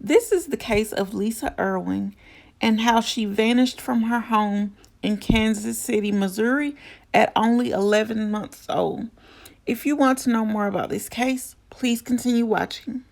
This is the case of Lisa Irwin and how she vanished from her home in Kansas City, Missouri at only 11 months old. If you want to know more about this case, please continue watching.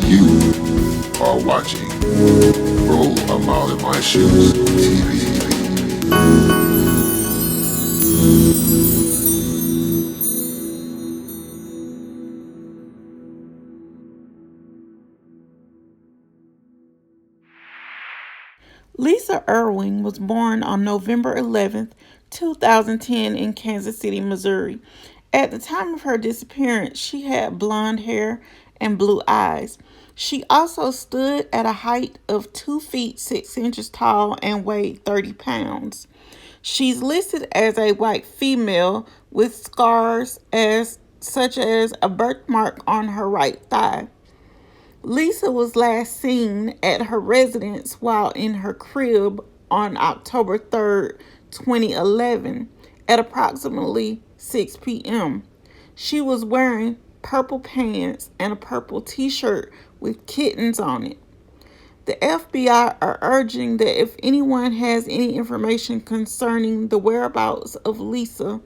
You are watching Roll a Mile in My Shoes TV. Lisa Irwin was born on November 11th, 2010 in Kansas City, Missouri. At the time of her disappearance, she had blonde hair and blue eyes. She also stood at a height of 2 feet 6 inches tall and weighed 30 pounds. She's listed as a white female with scars such as a birthmark on her right thigh. Lisa was last seen at her residence while in her crib on October 3rd, 2011, at approximately 6 p.m. She was wearing purple pants and a purple t-shirt with kittens on it. The FBI are urging that if anyone has any information concerning the whereabouts of Lisa,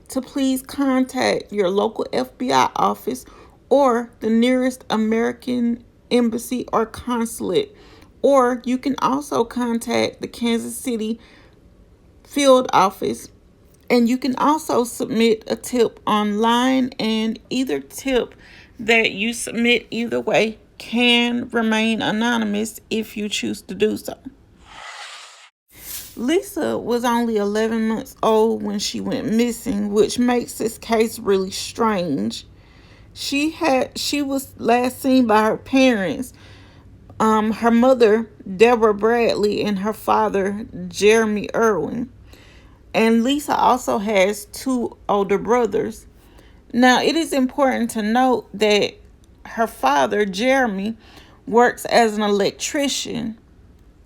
to please contact your local FBI office or the nearest American embassy or consulate. Or you can also contact the Kansas City field office, and you can also submit a tip online, and either tip that you submit either way can remain anonymous if you choose to do so. Lisa was only 11 months old when she went missing, which makes this case really strange. She was last seen by her parents, her mother Deborah Bradley and her father Jeremy Irwin. And Lisa also has two older brothers. Now, it is important to note that her father, Jeremy, works as an electrician,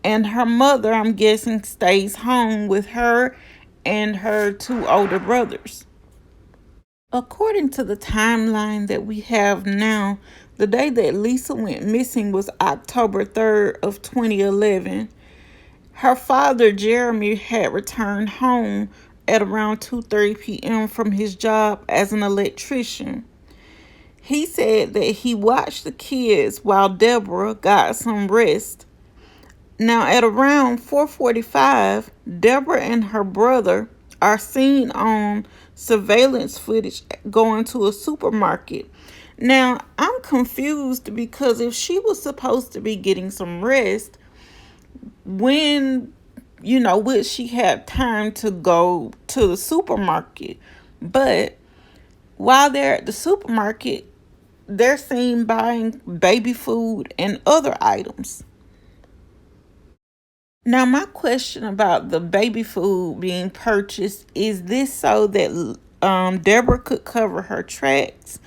and her mother, I'm guessing, stays home with her and her two older brothers. According to the timeline that we have now, the day that Lisa went missing was October 3rd of 2011. Her father, Jeremy, had returned home at around 2:30 p.m. from his job as an electrician. He said that he watched the kids while Deborah got some rest. Now, at around 4:45, Deborah and her brother are seen on surveillance footage going to a supermarket. Now, I'm confused because if she was supposed to be getting some rest, when, would she have time to go to the supermarket? But while they're at the supermarket, they're seen buying baby food and other items. Now, my question about the baby food being purchased, is this so that Deborah could cover her tracks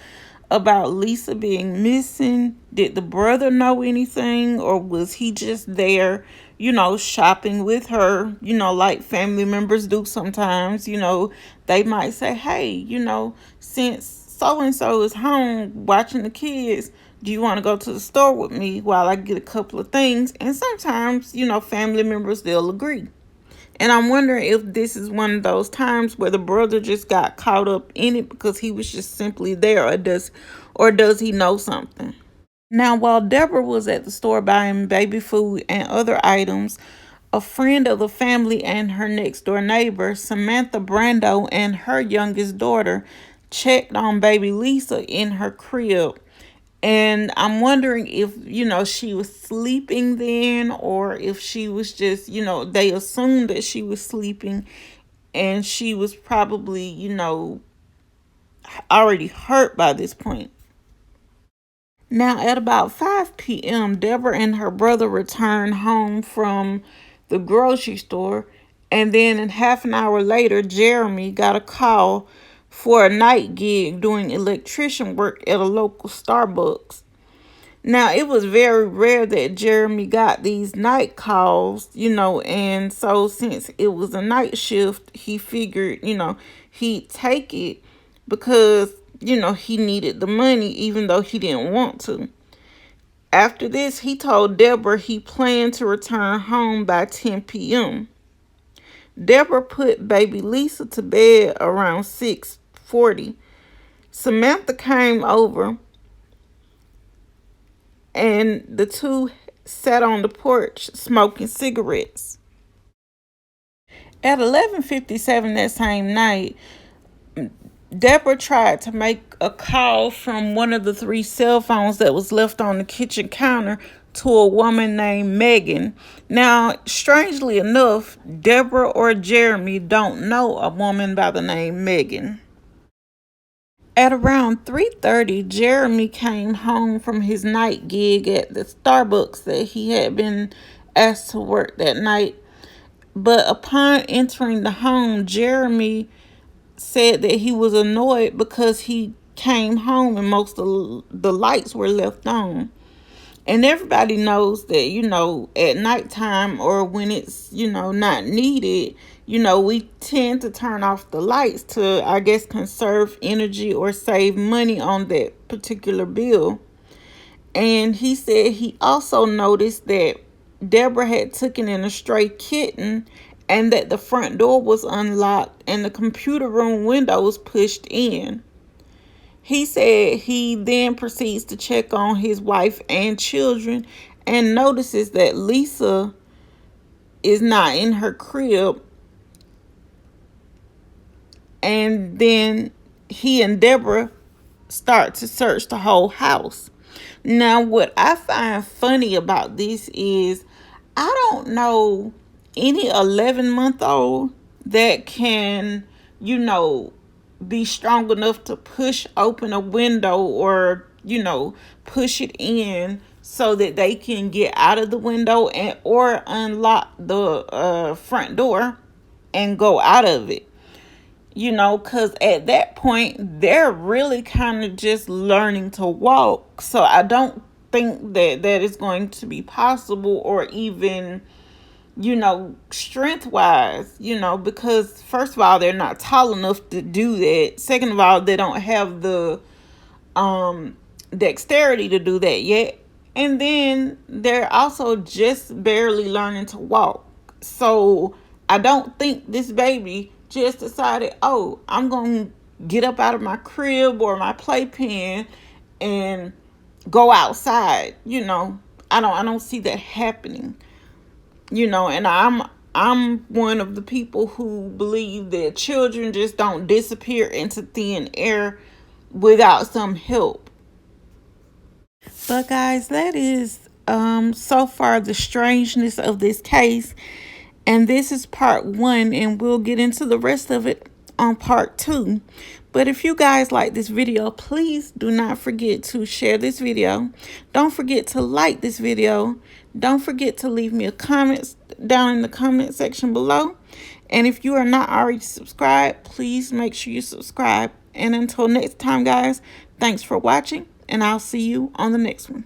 about Lisa being missing? Did the brother know anything, or was he just there, shopping with her, like family members do sometimes? They might say, hey, since so and so is home watching the kids, do you want to go to the store with me while I get a couple of things? And sometimes, family members, they'll agree. And I'm wondering if this is one of those times where the brother just got caught up in it because he was just simply there, or does he know something? Now, while Deborah was at the store buying baby food and other items, a friend of the family and her next door neighbor, Samantha Brando, and her youngest daughter checked on baby Lisa in her crib. And I'm wondering if, she was sleeping then, or if she was just, they assumed that she was sleeping and she was probably, already hurt by this point. Now, at about 5 p.m., Deborah and her brother returned home from the grocery store, and then half an hour later, Jeremy got a call for a night gig doing electrician work at a local Starbucks. Now, it was very rare that Jeremy got these night calls, and so since it was a night shift, he figured, he'd take it because, he needed the money even though he didn't want to. After this, he told Deborah he planned to return home by 10 p.m. Deborah put baby Lisa to bed around 6:40. Samantha came over and the two sat on the porch smoking cigarettes. At 11:57 that same night, Deborah tried to make a call from one of the three cell phones that was left on the kitchen counter to a woman named Megan. Now, strangely enough, Deborah or Jeremy don't know a woman by the name Megan. At around 3:30, Jeremy came home from his night gig at the Starbucks that he had been asked to work that night. But upon entering the home, Jeremy said that he was annoyed because he came home and most of the lights were left on. And everybody knows that, at nighttime or when it's, not needed, we tend to turn off the lights to, I guess, conserve energy or save money on that particular bill. And he said he also noticed that Deborah had taken in a stray kitten and that the front door was unlocked and the computer room window was pushed in. He said he then proceeds to check on his wife and children and notices that Lisa is not in her crib. And then he and Deborah start to search the whole house. Now, what I find funny about this is I don't know any 11-month-old that can, be strong enough to push open a window or, push it in so that they can get out of the window and or unlock the front door and go out of it. Because at that point, they're really kind of just learning to walk. So I don't think that is going to be possible or even, strength wise, because first of all, they're not tall enough to do that. Second of all, they don't have the dexterity to do that yet. And then they're also just barely learning to walk. So I don't think this baby just decided, oh, I'm going to get up out of my crib or my playpen and go outside. I don't see that happening. And I'm one of the people who believe that children just don't disappear into thin air without some help. But guys, that is so far the strangeness of this case. And this is part 1, and we'll get into the rest of it on part 2. But if you guys like this video, please do not forget to share this video. Don't forget to like this video. Don't forget to leave me a comment down in the comment section below. And if you are not already subscribed, please make sure you subscribe. And until next time, guys, thanks for watching, and I'll see you on the next one.